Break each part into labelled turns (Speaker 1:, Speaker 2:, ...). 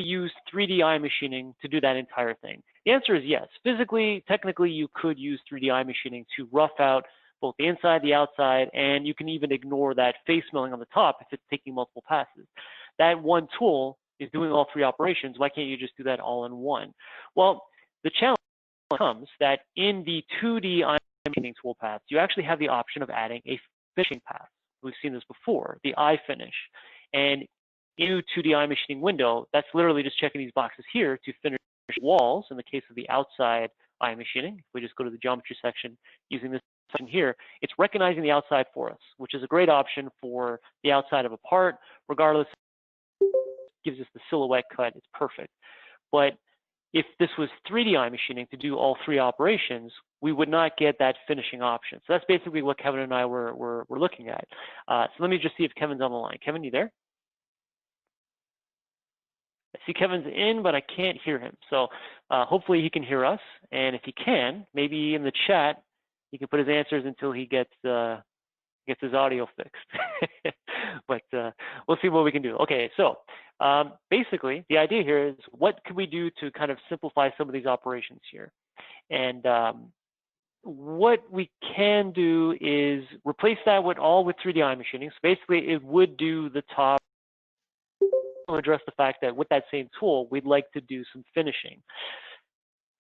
Speaker 1: use 3D eye machining to do that entire thing? The answer is yes. Physically, technically, you could use 3D eye machining to rough out both the inside, the outside, and you can even ignore that face milling on the top if it's taking multiple passes. That one tool is doing all three operations. Why can't you just do that all in one? Well, the challenge comes that in the 2D eye machining toolpaths, you actually have the option of adding a finishing path. We've seen this before, the eye finish. And in 2D eye machining window, that's literally just checking these boxes here to finish walls in the case of the outside eye machining. If we just go to the geometry section using this section here, it's recognizing the outside for us, which is a great option for the outside of a part. Regardless, it gives us the silhouette cut, it's perfect. But if this was 3D eye machining to do all three operations, we would not get that finishing option. So that's basically what Kevin and I were looking at. So let me just see if Kevin's on the line. Kevin, you there? I see Kevin's in, but I can't hear him. So hopefully he can hear us. And if he can, maybe in the chat, he can put his answers until he gets his audio fixed. But we'll see what we can do. Okay, so basically the idea here is what can we do to kind of simplify some of these operations here? And what we can do is replace that with 3D eye machining. So basically it would do the top, address the fact that with that same tool, we'd like to do some finishing.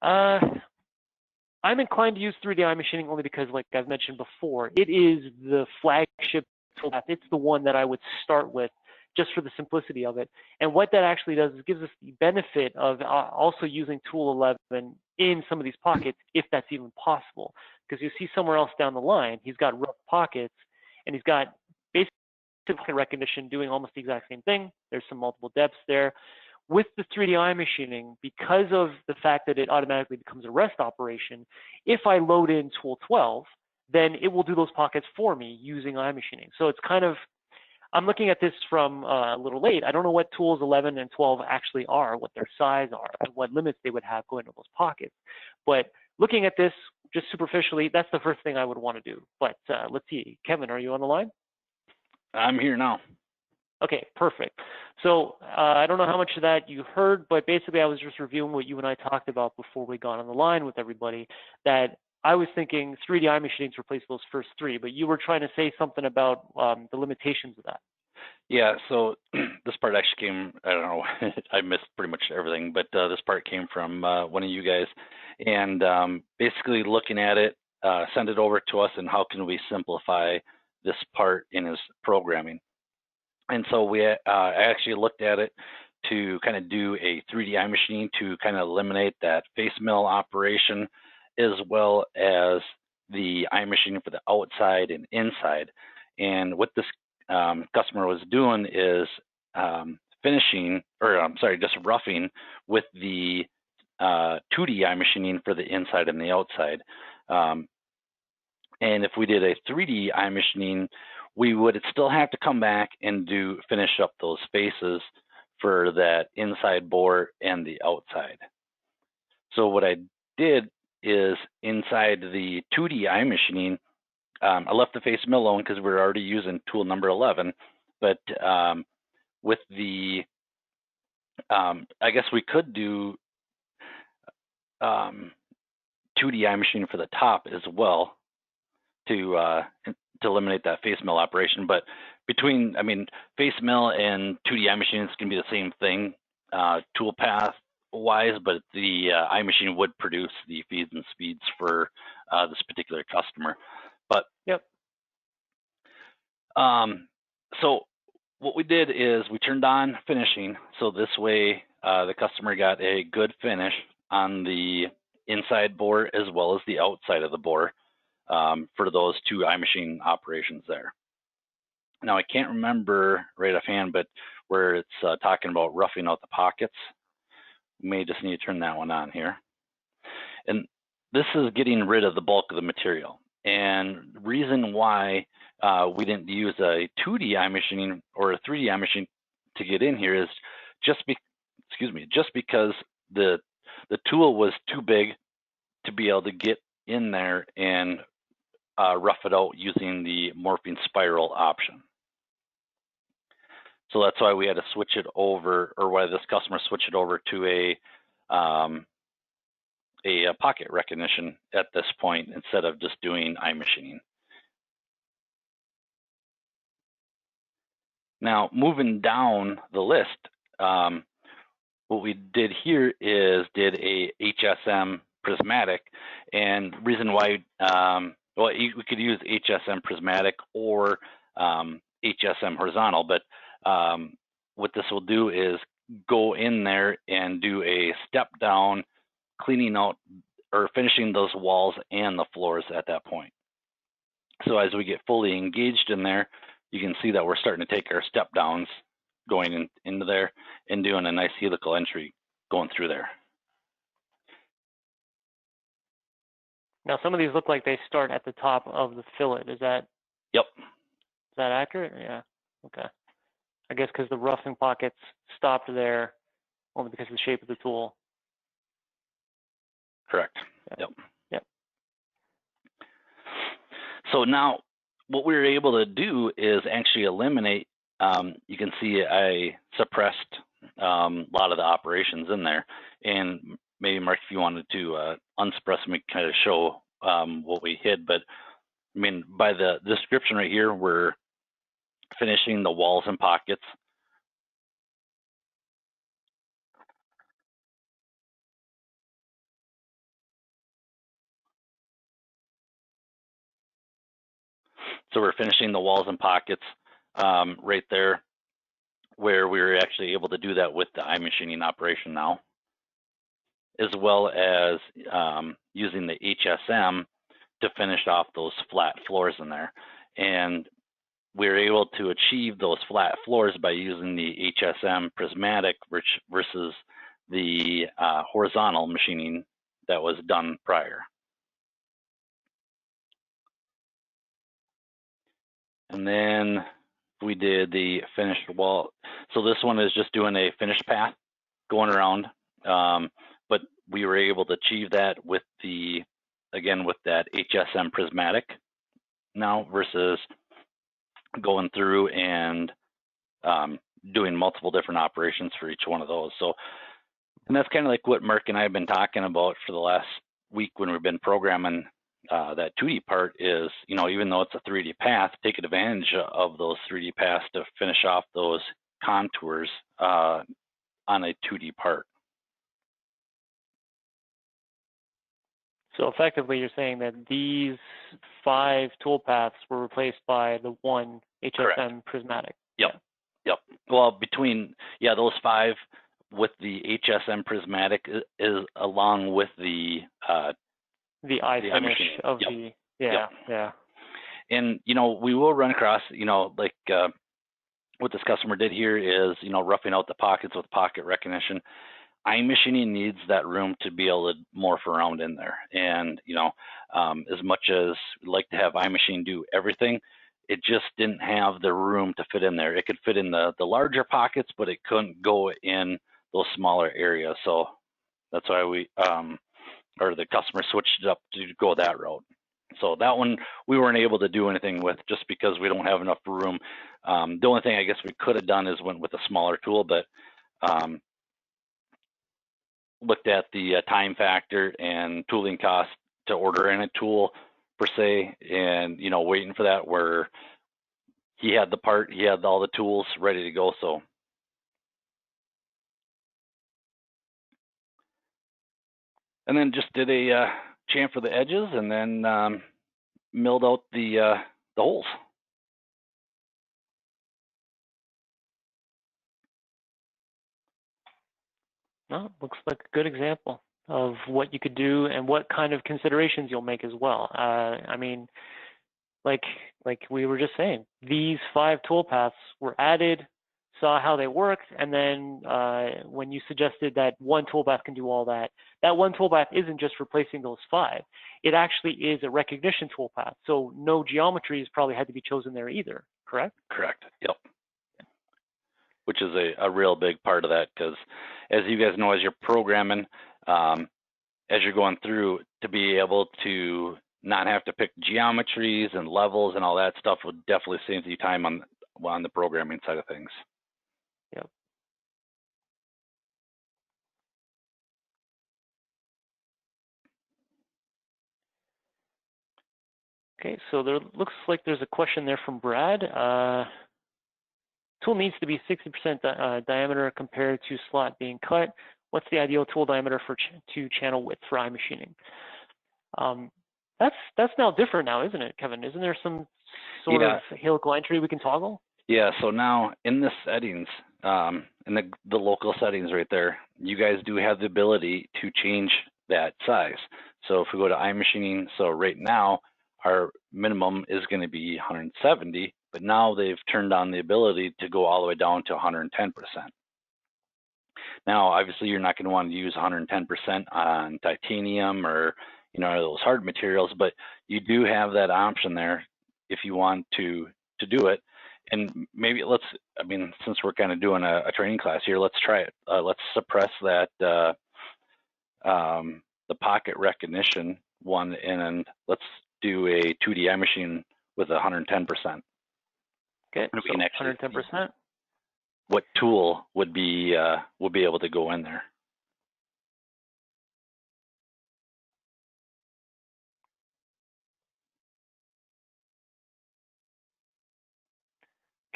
Speaker 1: I'm inclined to use 3D eye machining only because, like I've mentioned before, it is the flagship tool. It's the one that I would start with just for the simplicity of it. And what that actually does is gives us the benefit of also using tool 11 in some of these pockets, if that's even possible. Because you see somewhere else down the line, he's got rough pockets, and he's got basic recognition doing almost the exact same thing. There's some multiple depths there. With the 3D eye machining, because of the fact that it automatically becomes a rest operation, if I load in tool 12, then it will do those pockets for me using eye machining. So it's kind of, I'm looking at this from a little late. I don't know what tools 11 and 12 actually are, what their size are, and what limits they would have going to those pockets. But looking at this just superficially, that's the first thing I would want to do. But let's see, Kevin, are you on the line?
Speaker 2: I'm here now.
Speaker 1: Okay, perfect. So I don't know how much of that you heard, but basically I was just reviewing what you and I talked about before we got on the line with everybody, that I was thinking 3D eye machining to replace those first three, but you were trying to say something about the limitations of that.
Speaker 2: Yeah, so this part actually came, I don't know, I missed pretty much everything, but this part came from one of you guys. And basically looking at it, send it over to us and how can we simplify this part in his programming. And so we actually looked at it to kind of do a 3D eye machining to kind of eliminate that face mill operation, as well as the eye machining for the outside and inside. And what this customer was doing is finishing, or I'm sorry, just roughing with the 2D eye machining for the inside and the outside. And if we did a 3D eye machining, we would still have to come back and finish up those faces for that inside bore and the outside. So what I did is inside the 2D eye machining, I left the face mill alone because we were already using tool number 11. But with the, I guess we could do 2D eye machining for the top as well to eliminate that face mill operation. But between, I mean, face mill and 2D eye machining is going to be the same thing tool path wise, but the eye machine would produce the feeds and speeds for this particular customer. But
Speaker 1: yep.
Speaker 2: So what we did is we turned on finishing, so this way the customer got a good finish on the inside bore as well as the outside of the bore for those two eye machine operations there. Now I can't remember right offhand, but where it's talking about roughing out the pockets, we may just need to turn that one on here. And this is getting rid of the bulk of the material. And the reason why we didn't use a 2D eye machining or a 3D eye machine to get in here is just because the tool was too big to be able to get in there and rough it out using the morphing spiral option. So that's why we had to switch it over, or why this customer switched it over to a pocket recognition at this point instead of just doing iMachining. Now, moving down the list, what we did here is did a Hsm Prismatic, and reason why, well, we could use Hsm Prismatic or Hsm Horizontal, but what this will do is go in there and do a step down, cleaning out or finishing those walls and the floors at that point. So as we get fully engaged in there, you can see that we're starting to take our step downs going into there and doing a nice helical entry going through there.
Speaker 1: Now, some of these look like they start at the top of the fillet. Is that?
Speaker 2: Yep.
Speaker 1: Is that accurate? Yeah. Okay. I guess because the roughing pockets stopped there only because of the shape of the tool.
Speaker 2: Correct.
Speaker 1: Yep.
Speaker 2: Yep. So now what we were able to do is actually eliminate, you can see I suppressed a lot of the operations in there. And maybe Mark, if you wanted to unsuppress them, kind of show what we hid. But I mean, by the description right here, we're finishing the walls and pockets. So we're finishing the walls and pockets right there, where we were actually able to do that with the iMachining operation now, as well as using the HSM to finish off those flat floors in there. And we were able to achieve those flat floors by using the Hsm Prismatic versus the horizontal machining that was done prior. And then we did the finished wall. So this one is just doing a finished path going around, but we were able to achieve that with the, again, with that Hsm Prismatic now versus going through and doing multiple different operations for each one of those. So, and that's kind of like what Mark and I have been talking about for the last week when we've been programming that 2D part is, you know, even though it's a 3D path, take advantage of those 3D paths to finish off those contours on a 2D part.
Speaker 1: So effectively, you're saying that these 5 tool paths were replaced by the one HSM
Speaker 2: Correct.
Speaker 1: Prismatic.
Speaker 2: Yep. Yeah. Yep. Well, between, yeah, those 5 with the HSM Prismatic is along with the
Speaker 1: eye finish of
Speaker 2: yep.
Speaker 1: the,
Speaker 2: Yep.
Speaker 1: yeah.
Speaker 2: And, you know, we will run across, you know, like what this customer did here is, you know, roughing out the pockets with pocket recognition. iMachining needs that room to be able to morph around in there. And, you know, as much as we'd like to have iMachine do everything, it just didn't have the room to fit in there. It could fit in the larger pockets, but it couldn't go in those smaller areas. So that's why we, or the customer switched it up to go that route. So that one we weren't able to do anything with just because we don't have enough room. The only thing I guess we could have done is went with a smaller tool, but looked at the time factor and tooling cost to order in a tool per se, and, you know, waiting for that, where he had the part, he had all the tools ready to go. So and then just did a chamfer the edges and then milled out the holes.
Speaker 1: No, looks like a good example of what you could do and what kind of considerations you'll make as well. I mean, like we were just saying, these 5 tool paths were added, saw how they worked, and then when you suggested that one tool path can do all that, that one tool path isn't just replacing those 5. It actually is a recognition tool path. So no geometries probably had to be chosen there either, correct?
Speaker 2: Correct, yep. Which is a real big part of that, because as you guys know, as you're programming, as you're going through, to be able to not have to pick geometries and levels and all that stuff would definitely save you time on the programming side of things.
Speaker 1: Okay, so there looks like there's a question there from Brad. Tool needs to be 60% diameter compared to slot being cut. What's the ideal tool diameter for to channel width for iMachining? That's now different now, isn't it, Kevin? Isn't there some sort of helical entry we can toggle?
Speaker 2: Yeah, so now in the settings, in the local settings right there, you guys do have the ability to change that size. So if we go to iMachining, so right now our minimum is going to be 170, but now they've turned on the ability to go all the way down to 110%. Now, obviously, you're not going to want to use 110% on titanium or those hard materials, but you do have that option there if you want to do it. And maybe since we're kind of doing a training class here, let's try it. Let's suppress that the pocket recognition one, and let's do a 2D iMachine with 110%.
Speaker 1: Okay, so 110%.
Speaker 2: What tool would be able to go in there?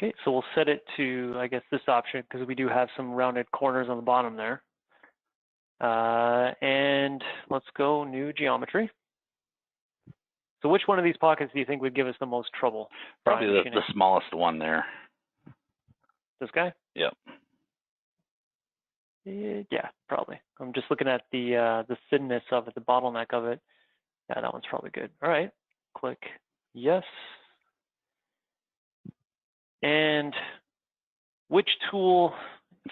Speaker 1: Okay, so we'll set it to, I guess, this option because we do have some rounded corners on the bottom there. And let's go new geometry. So which one of these pockets do you think would give us the most trouble?
Speaker 2: Probably the smallest one there.
Speaker 1: This guy?
Speaker 2: Yep.
Speaker 1: Yeah, probably. I'm just looking at the thinness of it, the bottleneck of it. Yeah, that one's probably good. All right, click yes. And which tool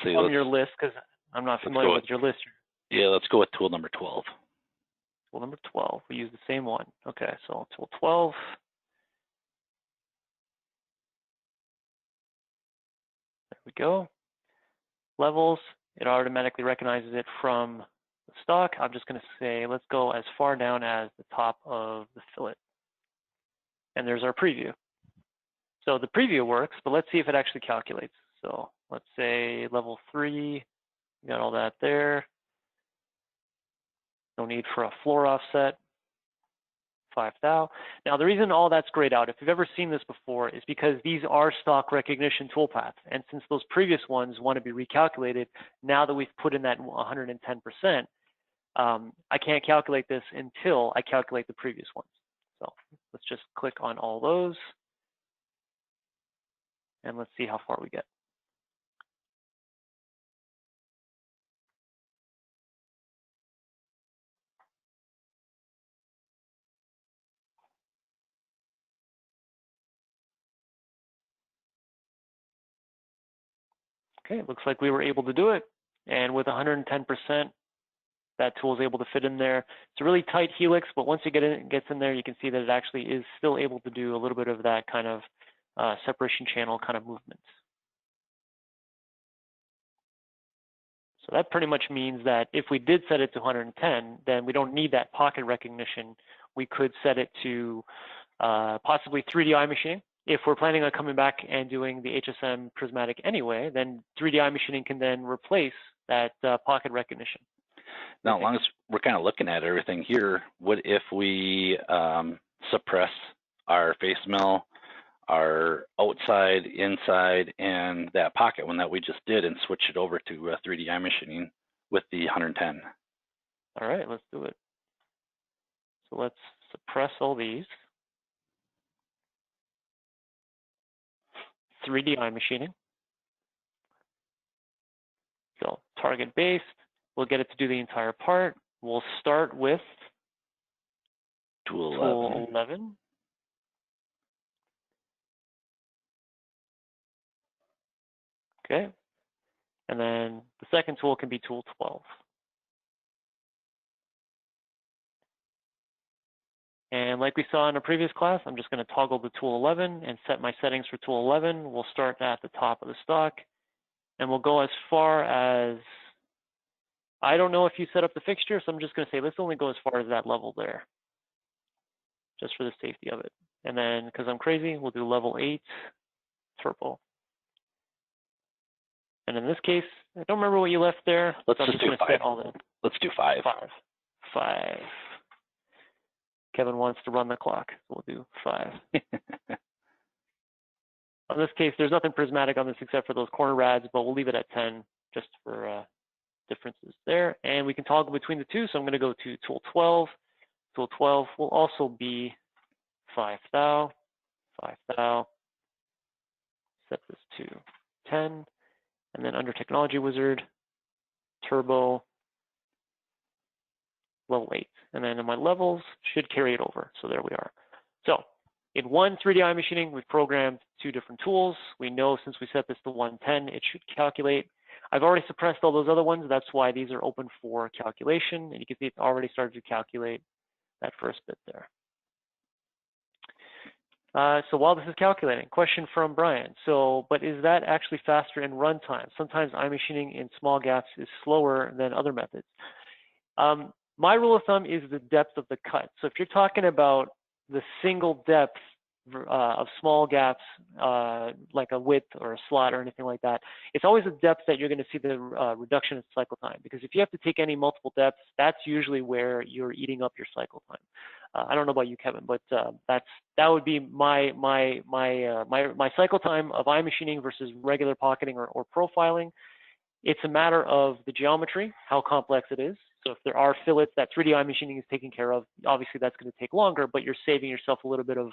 Speaker 1: on your list, because I'm not familiar with your list.
Speaker 2: Yeah, let's go with tool number 12.
Speaker 1: Tool number 12, we use the same one. Okay, so tool 12. There we go. Levels, it automatically recognizes it from the stock. I'm just going to say, let's go as far down as the top of the fillet. And there's our preview. So the preview works, but let's see if it actually calculates. So let's say level 3, we got all that there. No need for a floor offset, 5 thou. Now the reason all that's grayed out, if you've ever seen this before, is because these are stock recognition toolpaths. And since those previous ones want to be recalculated, now that we've put in that 110%, I can't calculate this until I calculate the previous ones. So let's just click on all those. And let's see how far we get. Okay, looks like we were able to do it. And with 110%, that tool is able to fit in there. It's a really tight helix, but once it gets in there, you can see that it actually is still able to do a little bit of that kind of separation channel kind of movements. So that pretty much means that if we did set it to 110, then we don't need that pocket recognition. We could set it to possibly 3D iMachining. If we're planning on coming back and doing the Hsm Prismatic anyway, then 3D iMachining can then replace that pocket recognition.
Speaker 2: Now, as long as we're kind of looking at everything here, what if we suppress our face mill, our outside, inside, and that pocket one that we just did and switch it over to 3D iMachining with the 110?
Speaker 1: All right, let's do it. So let's suppress all these. 3D iMachining. So target based, we'll get it to do the entire part. We'll start with tool 11. Okay, and then the second tool can be tool 12. And like we saw in a previous class, I'm just going to toggle the tool 11 and set my settings for tool 11. We'll start at the top of the stock, and we'll go as far as, I don't know if you set up the fixture, so I'm just going to say let's only go as far as that level there, just for the safety of it. And then, because I'm crazy, we'll do level 8, turbo. And in this case, I don't remember what you left there.
Speaker 2: Let's
Speaker 1: so
Speaker 2: just do 5. Let's do 5.
Speaker 1: 5. Kevin wants to run the clock, so we'll do 5. In this case, there's nothing prismatic on this except for those corner rads, but we'll leave it at 10 just for differences there. And we can toggle between the two, so I'm going to go to tool 12. Tool 12 will also be 5 thou, 5 thou. Set this to 10, and then under Technology Wizard, Turbo, level 8. And then in my levels, should carry it over. So there we are. So in one 3D iMachining, we've programmed 2 different tools. We know since we set this to 110, it should calculate. I've already suppressed all those other ones. That's why these are open for calculation. And you can see it's already started to calculate that first bit there. So while this is calculating, question from Brian. So, but is that actually faster in runtime? Sometimes iMachining in small gaps is slower than other methods. My rule of thumb is the depth of the cut. So if you're talking about the single depth of small gaps, like a width or a slot or anything like that, it's always a depth that you're going to see the reduction in cycle time. Because if you have to take any multiple depths, that's usually where you're eating up your cycle time. I don't know about you, Kevin, but that would be my cycle time of iMachining versus regular pocketing or profiling. It's a matter of the geometry, how complex it is. So if there are fillets that 3D iMachining is taking care of, obviously that's going to take longer, but you're saving yourself a little bit of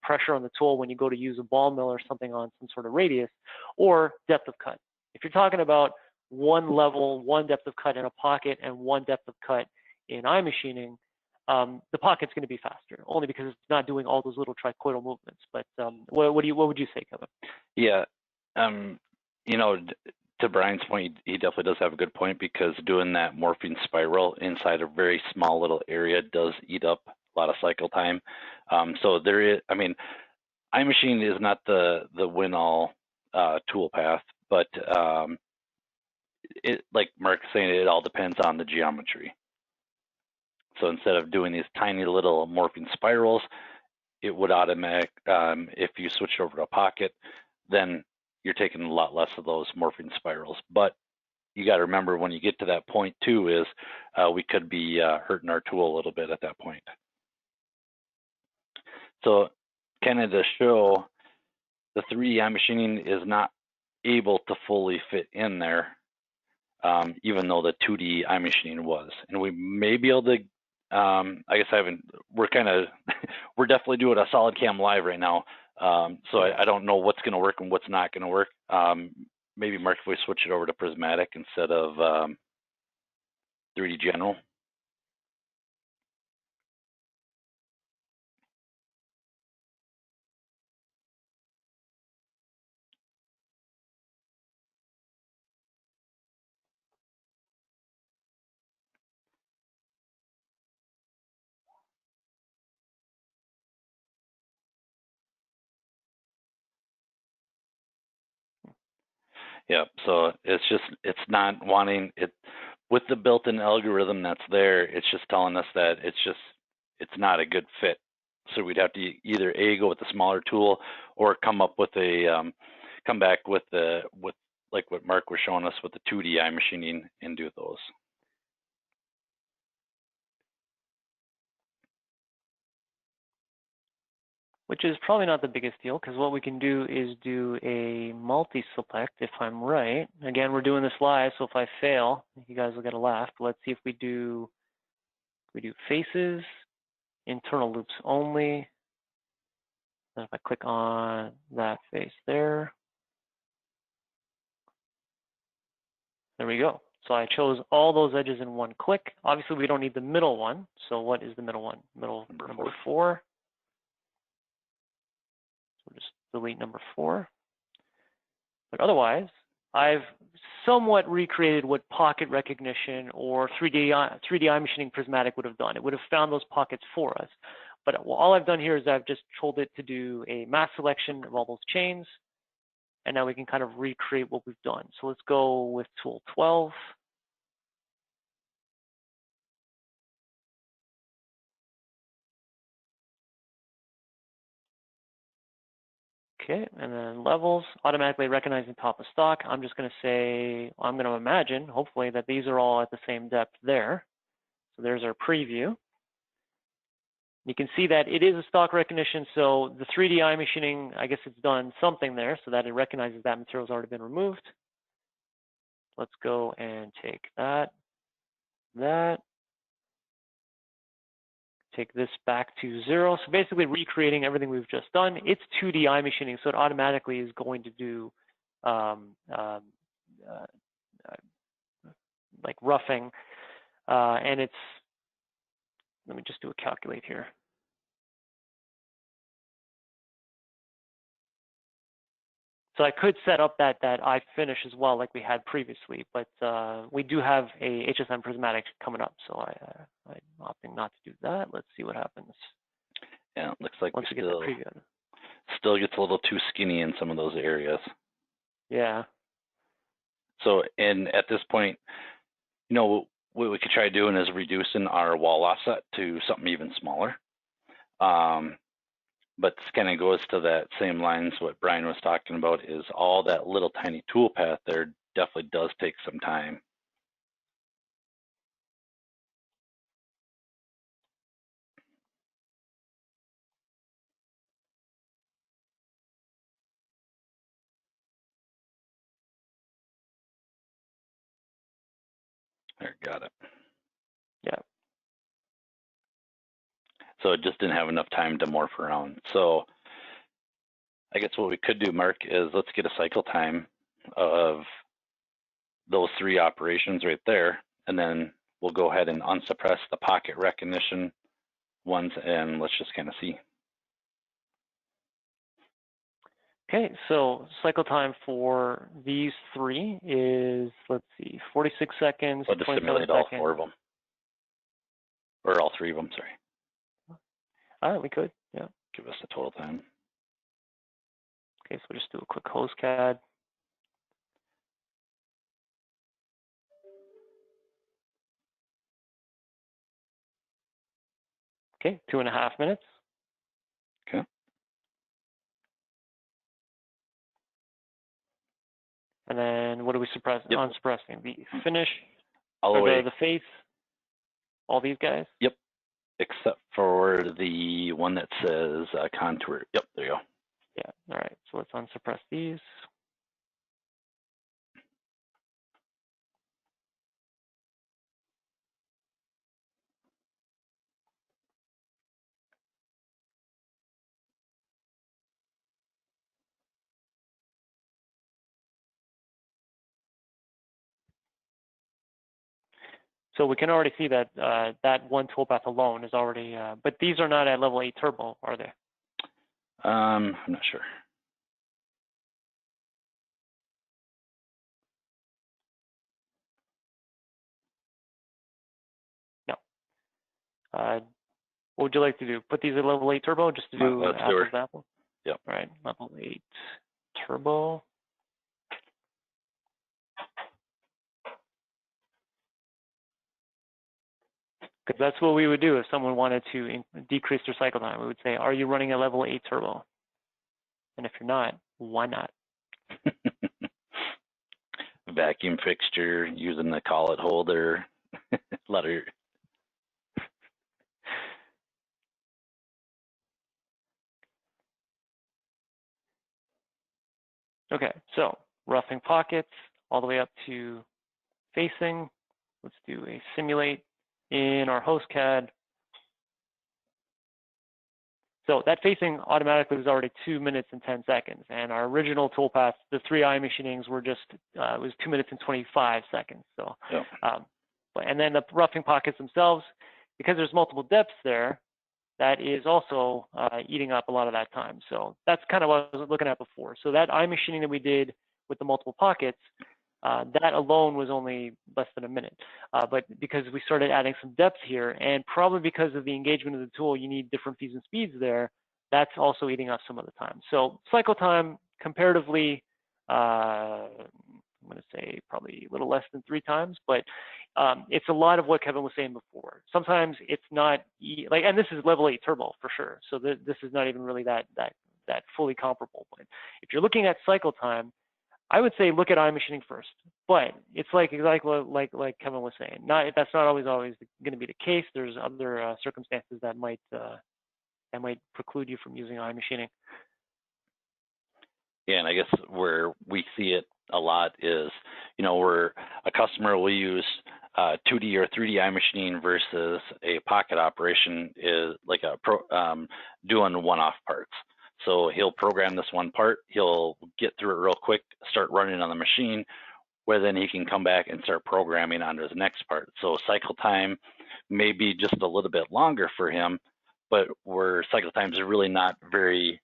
Speaker 1: pressure on the tool when you go to use a ball mill or something on some sort of radius, or depth of cut. If you're talking about one level, one depth of cut in a pocket and one depth of cut in iMachining, the pocket's going to be faster, only because it's not doing all those little tricoidal movements. But what would you say, Kevin?
Speaker 2: Yeah, you know, to Brian's point, he definitely does have a good point, because doing that morphing spiral inside a very small little area does eat up a lot of cycle time. So there is, I mean, iMachining is not the win-all tool path, but it, like Mark's saying, it all depends on the geometry. So instead of doing these tiny little morphing spirals, it would automatic, if you switch over to a pocket, then you're taking a lot less of those morphing spirals. But you got to remember, when you get to that point too, is we could be hurting our tool a little bit at that point. So kind of to show, the 3D iMachining is not able to fully fit in there, even though the 2D iMachining was. And we may be able to, I guess I haven't, we're we're definitely doing a SolidCAM live right now. So I don't know what's going to work and what's not going to work. Maybe, Mark, if we switch it over to Prismatic instead of 3D General. Yeah, so it's not wanting it with the built-in algorithm that's there. It's just telling us that it's not a good fit. So we'd have to either go with the smaller tool, or come up with come back with like what Mark was showing us with the 2D iMachining and do those.
Speaker 1: Which is probably not the biggest deal, because what we can do is do a multi-select if I'm right. Again, we're doing this live, so if I fail, you guys will get a laugh. But let's see if we do faces, internal loops only. And if I click on that face there we go. So I chose all those edges in one click. Obviously, we don't need the middle one. So what is the middle one? Middle number 4. Just delete number 4. But otherwise, I've somewhat recreated what pocket recognition or 3D iMachining Prismatic would have done. It would have found those pockets for us. But all I've done here is I've just told it to do a mass selection of all those chains. And now we can kind of recreate what we've done. So let's go with tool 12. Okay, and then levels, automatically recognizing top of stock. I'm just going to say, I'm going to imagine, hopefully, that these are all at the same depth there. So there's our preview. You can see that it is a stock recognition, so the 3D eye machining, I guess it's done something there so that it recognizes that material's already been removed. Let's go and take that, take this back to 0. So basically recreating everything we've just done. It's 2D eye machining, so it automatically is going to do like roughing, and it's, let me just do a calculate here. So I could set up that eye finish as well, like we had previously, but we do have a Hsm Prismatic coming up, so I'm opting not to do that. Let's see what happens.
Speaker 2: Yeah, it looks like
Speaker 1: once we get that preview.
Speaker 2: Still gets a little too skinny in some of those areas.
Speaker 1: Yeah.
Speaker 2: So, and at this point, you know, what we could try doing is reducing our wall offset to something even smaller. But this kind of goes to that same lines what Brian was talking about, is all that little tiny tool path there definitely does take some time. There, got it.
Speaker 1: Yeah.
Speaker 2: So it just didn't have enough time to morph around. So I guess what we could do, Mark, is let's get a cycle time of those 3 operations right there, and then we'll go ahead and unsuppress the pocket recognition ones, and let's just kind of see.
Speaker 1: Okay, so cycle time for these 3 is, let's see, 46 seconds.
Speaker 2: Let's just simulate all 4 of them, or all 3 of them, sorry.
Speaker 1: All right, we could, yeah.
Speaker 2: Give us the total time.
Speaker 1: Okay, so we'll just do a quick HostCAD. Okay, 2.5 minutes.
Speaker 2: Okay.
Speaker 1: And then what do we suppress?
Speaker 2: Yep.
Speaker 1: Unsuppressing the finish,
Speaker 2: all the way.
Speaker 1: The face, all these guys?
Speaker 2: Yep, except for the one that says contour. Yep, there you go.
Speaker 1: Yeah, all right, so let's unsuppress these. So we can already see that that one toolpath alone is already, but these are not at level 8 turbo, are they?
Speaker 2: I'm not sure.
Speaker 1: No. What would you like to do? Put these at level 8 turbo just to do apples to apples?
Speaker 2: Yep.
Speaker 1: All right, level 8 turbo. Because that's what we would do if someone wanted to decrease their cycle time. We would say, are you running a level 8 turbo? And if you're not, why not?
Speaker 2: Vacuum fixture, using the collet holder, letter.
Speaker 1: Okay, so roughing pockets all the way up to facing. Let's do a simulate in our HostCAD. So that facing automatically was already 2 minutes and 10 seconds. And our original toolpath, the 3 eye machinings were just, it was 2 minutes and 25 seconds. So,
Speaker 2: yeah.
Speaker 1: And then the roughing pockets themselves, because there's multiple depths there, that is also eating up a lot of that time. So that's kind of what I was looking at before. So that eye machining that we did with the multiple pockets, that alone was only less than a minute. But because we started adding some depth here, and probably because of the engagement of the tool, you need different feeds and speeds there, that's also eating up some of the time. So cycle time, comparatively, I'm going to say probably a little less than 3 times, but it's a lot of what Kevin was saying before. Sometimes it's not, like, and this is level 8 turbo for sure. So this is not even really that fully comparable. But if you're looking at cycle time, I would say look at eye machining first, but it's like Kevin was saying. That's not always going to be the case. There's other circumstances that might that might preclude you from using iMachining.
Speaker 2: Yeah, and I guess where we see it a lot is, where a customer will use 2D or 3D iMachining versus a pocket operation is like doing one-off parts. So he'll program this one part, he'll get through it real quick, start running on the machine, where then he can come back and start programming onto his next part. So cycle time may be just a little bit longer for him, but where cycle times are really not very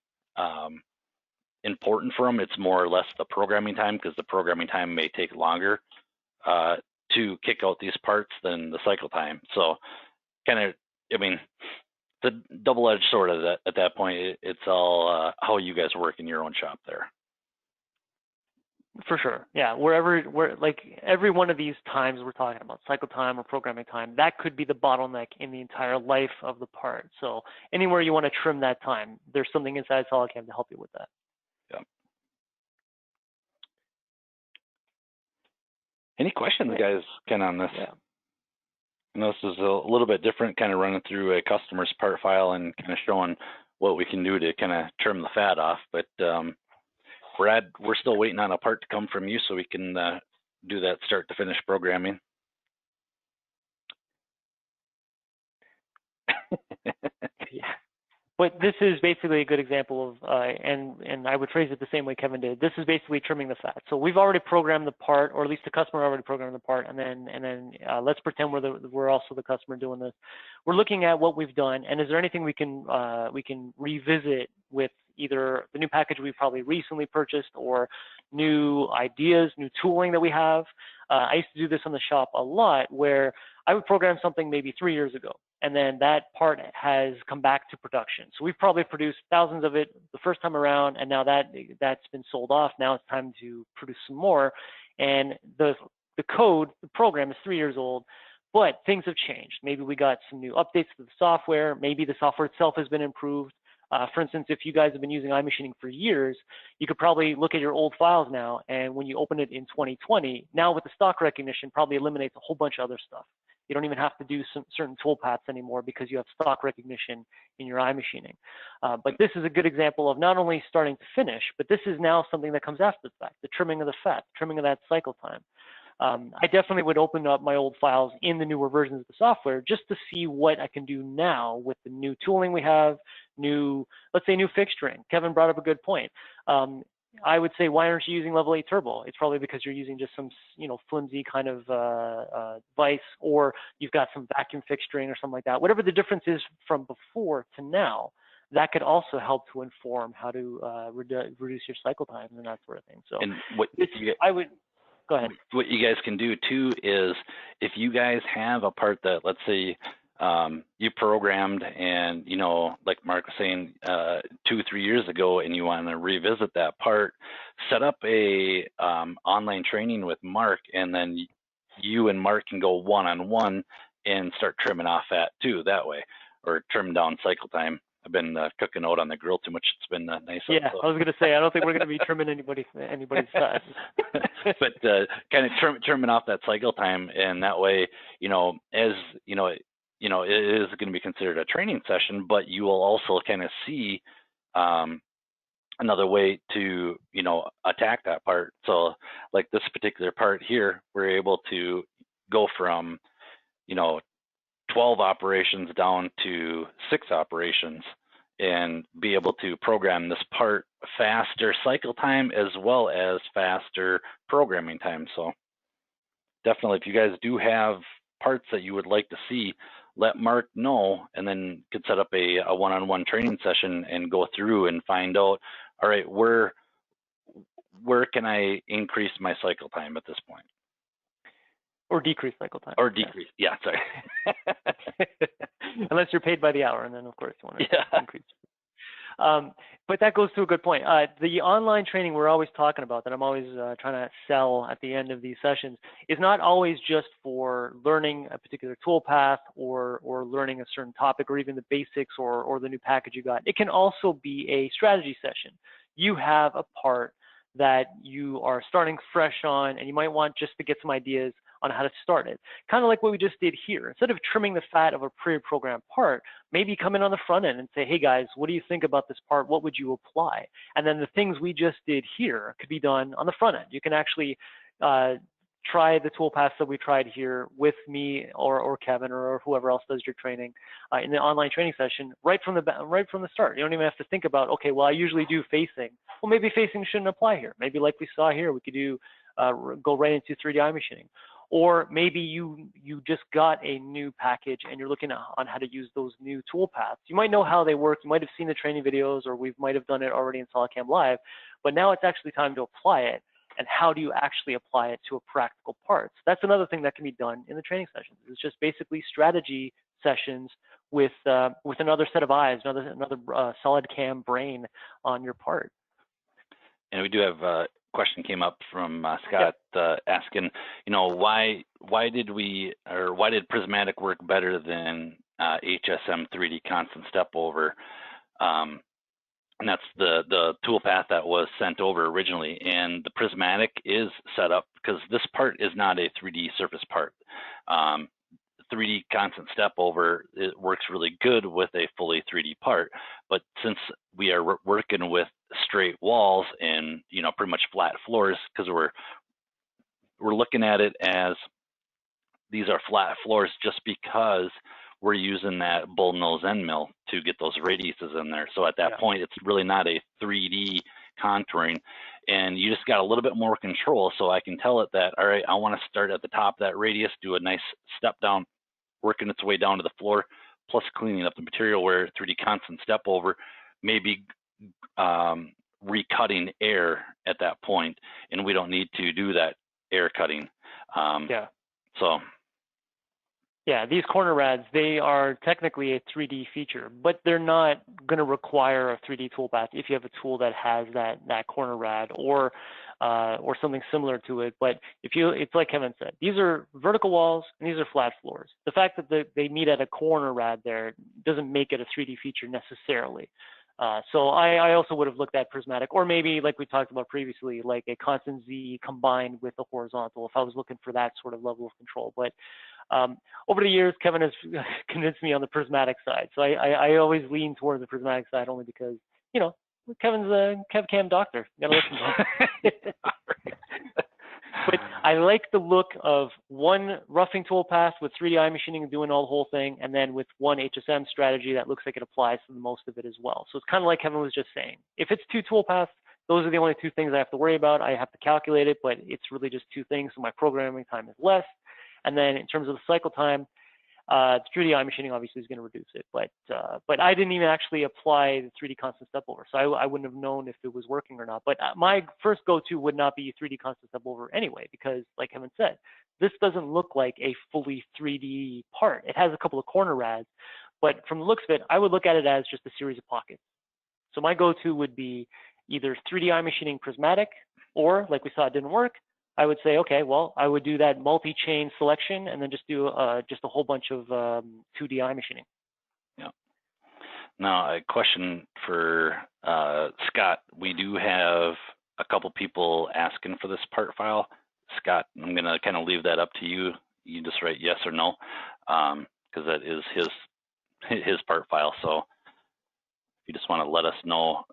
Speaker 2: important for him, it's more or less the programming time, because the programming time may take longer to kick out these parts than the cycle time. So kind of, the double-edged sword at that point. It's all how you guys work in your own shop there.
Speaker 1: For sure, yeah. Where like every one of these times we're talking about, cycle time or programming time, that could be the bottleneck in the entire life of the part. So anywhere you want to trim that time, there's something inside SolidCAM to help you with that.
Speaker 2: Yeah. Any questions, guys, kind of on this?
Speaker 1: Yeah.
Speaker 2: I know this is a little bit different, kind of running through a customer's part file and kind of showing what we can do to kind of trim the fat off. But Brad, we're still waiting on a part to come from you so we can do that start to finish programming.
Speaker 1: Yeah. But this is basically a good example of, and I would phrase it the same way Kevin did. This is basically trimming the fat. So we've already programmed the part, or at least the customer already programmed the part, and then let's pretend we're also the customer doing this. We're looking at what we've done, and is there anything we can revisit with either the new package we've probably recently purchased, or new ideas, new tooling that we have. I used to do this on the shop a lot, where I would program something maybe 3 years ago, and then that part has come back to production. So we've probably produced thousands of it the first time around, and now that's been sold off. Now it's time to produce some more. And the code, the program is 3 years old, but things have changed. Maybe we got some new updates to the software. Maybe the software itself has been improved. For instance, if you guys have been using iMachining for years, you could probably look at your old files now, and when you open it in 2020, now with the stock recognition, probably eliminates a whole bunch of other stuff. You don't even have to do some certain toolpaths anymore because you have stock recognition in your iMachining. But this is a good example of not only starting to finish, but this is now something that comes after the fact, the trimming of the fat, trimming of that cycle time. I definitely would open up my old files in the newer versions of the software just to see what I can do now with the new tooling we have, let's say new fixturing. Kevin brought up a good point. I would say, why aren't you using level 8 turbo? It's probably because you're using just some, flimsy kind of vise, or you've got some vacuum fixturing or something like that. Whatever the difference is from before to now, that could also help to inform how to reduce your cycle times and that sort of thing. So,
Speaker 2: and
Speaker 1: go ahead.
Speaker 2: What you guys can do too is, if you guys have a part that, let's say, you programmed and, like Mark was saying, 2-3 years ago, and you want to revisit that part, set up a online training with Mark, and then you and Mark can go one-on-one and start trimming off fat too that way, or trim down cycle time. I've been cooking out on the grill too much. It's been nice.
Speaker 1: Yeah, I was going to say, I don't think we're going to be trimming anybody's fat.
Speaker 2: But kind of trimming off that cycle time, and that way, as it is going to be considered a training session, but you will also kind of see another way to, attack that part. So like this particular part here, we're able to go from, 12 operations down to 6 operations, and be able to program this part faster cycle time as well as faster programming time. So definitely, if you guys do have parts that you would like to see, let Mark know, and then could set up a one-on-one training session and go through and find out, all right, where can I increase my cycle time at this point?
Speaker 1: Or decrease cycle time.
Speaker 2: Or decrease, yeah, sorry.
Speaker 1: Unless you're paid by the hour, and then of course you want to increase. But that goes to a good point. The online training we're always talking about, that I'm always trying to sell at the end of these sessions, is not always just for learning a particular toolpath or learning a certain topic, or even the basics or the new package you got. It can also be a strategy session. You have a part that you are starting fresh on, and you might want just to get some ideas on how to start it. Kind of like what we just did here. Instead of trimming the fat of a pre-programmed part, maybe come in on the front end and say, hey guys, what do you think about this part? What would you apply? And then the things we just did here could be done on the front end. You can actually try the tool paths that we tried here with me or Kevin or whoever else does your training in the online training session right from the start. You don't even have to think about, okay, well, I usually do facing. Well, maybe facing shouldn't apply here. Maybe like we saw here, we could do go right into 3D eye machining. Or maybe you just got a new package and you're looking on how to use those new tool paths. You might know how they work. You might have seen the training videos, or we might have done it already in SolidCAM Live, but now it's actually time to apply it. And how do you actually apply it to a practical part? So that's another thing that can be done in the training sessions. It's just basically strategy sessions with another set of eyes, another SolidCAM brain on your part.
Speaker 2: And we do have a question came up from Scott asking, why did Prismatic work better than HSM 3D constant step over? And that's the tool path that was sent over originally. And the Prismatic is set up because this part is not a 3D surface part. 3D constant step over, it works really good with a fully 3D part. But since we are working with straight walls and pretty much flat floors, because we're looking at it as these are flat floors just because we're using that bull nose end mill to get those radiuses in there. So at that point, it's really not a 3D contouring, and you just got a little bit more control. So I can tell it that, all right, I want to start at the top of that radius, do a nice step down, working its way down to the floor, plus cleaning up the material, where 3D constant step over, maybe recutting air at that point, and we don't need to do that air cutting.
Speaker 1: Yeah, these corner rads, they are technically a 3D feature, but they're not going to require a 3D toolpath if you have a tool that has that corner rad or something similar to it. But it's like Kevin said, these are vertical walls and these are flat floors. The fact that they meet at a corner rad there doesn't make it a 3D feature necessarily. So I also would have looked at Prismatic, or maybe like we talked about previously, like a constant Z combined with a horizontal, if I was looking for that sort of level of control. But over the years, Kevin has convinced me on the Prismatic side. So I always lean towards the Prismatic side only because, Kevin's a KevCam doctor. You gotta listen to him. But I like the look of one roughing tool path with 3D eye machining and doing all the whole thing, and then with one HSM strategy that looks like it applies to the most of it as well. So it's kind of like Kevin was just saying. If it's two tool paths, those are the only two things I have to worry about. I have to calculate it, but it's really just two things, so my programming time is less. And then in terms of the cycle time, 3D eye machining obviously is going to reduce it, but I didn't even actually apply the 3D constant step over, so I wouldn't have known if it was working or not. But my first go-to would not be 3D constant step over anyway, because like Kevin said, this doesn't look like a fully 3D part. It has a couple of corner rads, but from the looks of it, I would look at it as just a series of pockets. So my go-to would be either 3D eye machining Prismatic, or like we saw it didn't work, I would say, okay, well, I would do that multi-chain selection and then just do just a whole bunch of 2D eye machining.
Speaker 2: Yeah. Now, a question for Scott. We do have a couple people asking for this part file. Scott, I'm going to kind of leave that up to you. You just write yes or no, because that is his part file. So if you just want to let us know,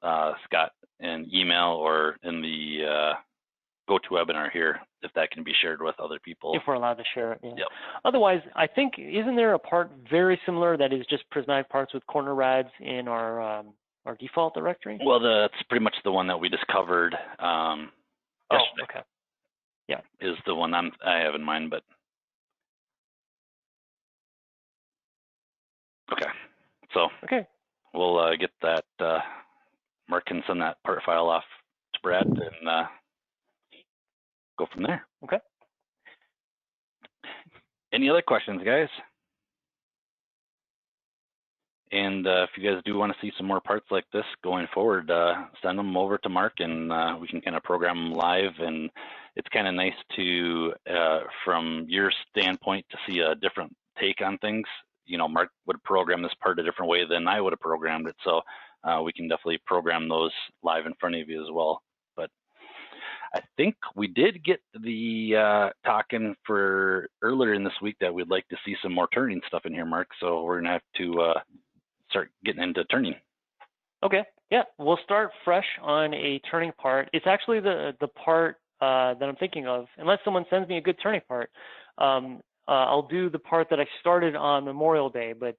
Speaker 2: Scott, in email or in the GoToWebinar here, if that can be shared with other people. If
Speaker 1: we're allowed to share it, yeah.
Speaker 2: Yep.
Speaker 1: Otherwise, I think, isn't there a part very similar that is just Prismatic parts with corner rads in our default directory?
Speaker 2: Well, that's pretty much the one that we just covered yesterday.
Speaker 1: Oh, okay. Yeah.
Speaker 2: Is the one I have in mind, but okay. So we'll get that. Mark can send that part file off to Brad and go from there.
Speaker 1: Okay.
Speaker 2: Any other questions, guys? And if you guys do want to see some more parts like this going forward, send them over to Mark, and we can kind of program them live. And it's kind of nice to, from your standpoint, to see a different take on things. Mark would program this part a different way than I would have programmed it. So we can definitely program those live in front of you as well. But I think we did get the talking for earlier in this week that we'd like to see some more turning stuff in here, Mark. So we're gonna have to start getting into turning.
Speaker 1: Okay, yeah, we'll start fresh on a turning part. It's actually the part that I'm thinking of, unless someone sends me a good turning part. I'll do the part that I started on Memorial Day, but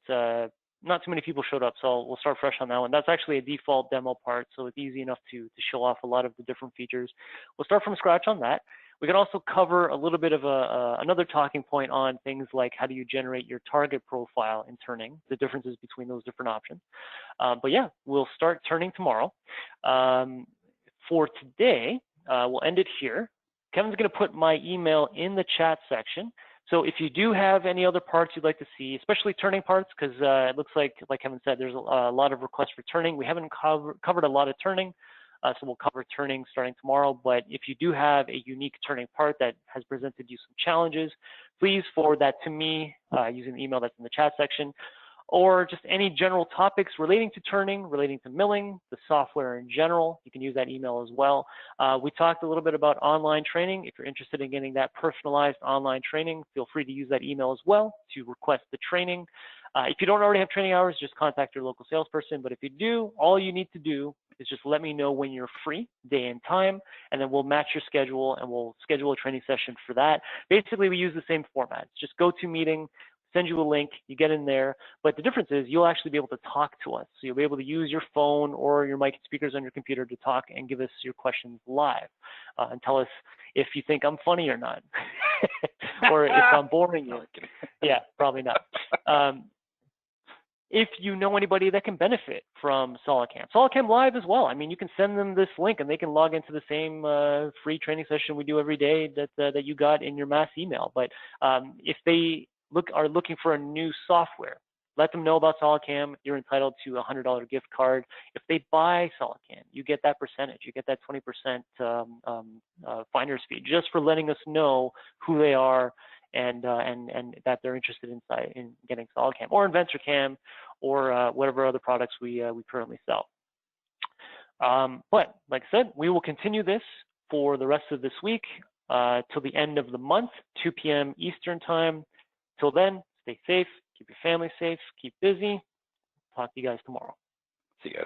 Speaker 1: not too many people showed up, so we'll start fresh on that one. That's actually a default demo part, so it's easy enough to show off a lot of the different features. We'll start from scratch on that. We can also cover a little bit of another talking point on things like how do you generate your target profile in turning, the differences between those different options. But yeah, we'll start turning tomorrow. For today, we'll end it here. Kevin's going to put my email in the chat section. So if you do have any other parts you'd like to see, especially turning parts, because it looks like Kevin said, there's a lot of requests for turning. We haven't covered a lot of turning, so we'll cover turning starting tomorrow. But if you do have a unique turning part that has presented you some challenges, please forward that to me using the email that's in the chat section, or just any general topics relating to turning, relating to milling, the software in general. You can use that email as well. We talked a little bit about online training. If you're interested in getting that personalized online training, feel free to use that email as well to request the training. If you don't already have training hours, just contact your local salesperson. But if you do, all you need to do is just let me know when you're free, day and time, and then we'll match your schedule and we'll schedule a training session for that. Basically, we use the same format. It's just GoToMeeting, send you a link, you get in there. But the difference is you'll actually be able to talk to us. So you'll be able to use your phone or your mic and speakers on your computer to talk and give us your questions live and tell us if you think I'm funny or not, or if I'm boring you. Yeah, probably not. If you know anybody that can benefit from SolidCAM. SolidCAM Live as well. I mean, you can send them this link and they can log into the same free training session we do every day that you got in your mass email. But if they are looking for a new software, let them know about SolidCAM. You're entitled to a $100 gift card. If they buy SolidCAM, you get that percentage. You get that 20% finder's fee just for letting us know who they are and that they're interested in getting SolidCAM or InventorCAM or whatever other products we currently sell. But like I said, we will continue this for the rest of this week till the end of the month, 2 p.m. Eastern time. Till then, stay safe, keep your family safe, keep busy. Talk to you guys tomorrow.
Speaker 2: See you guys.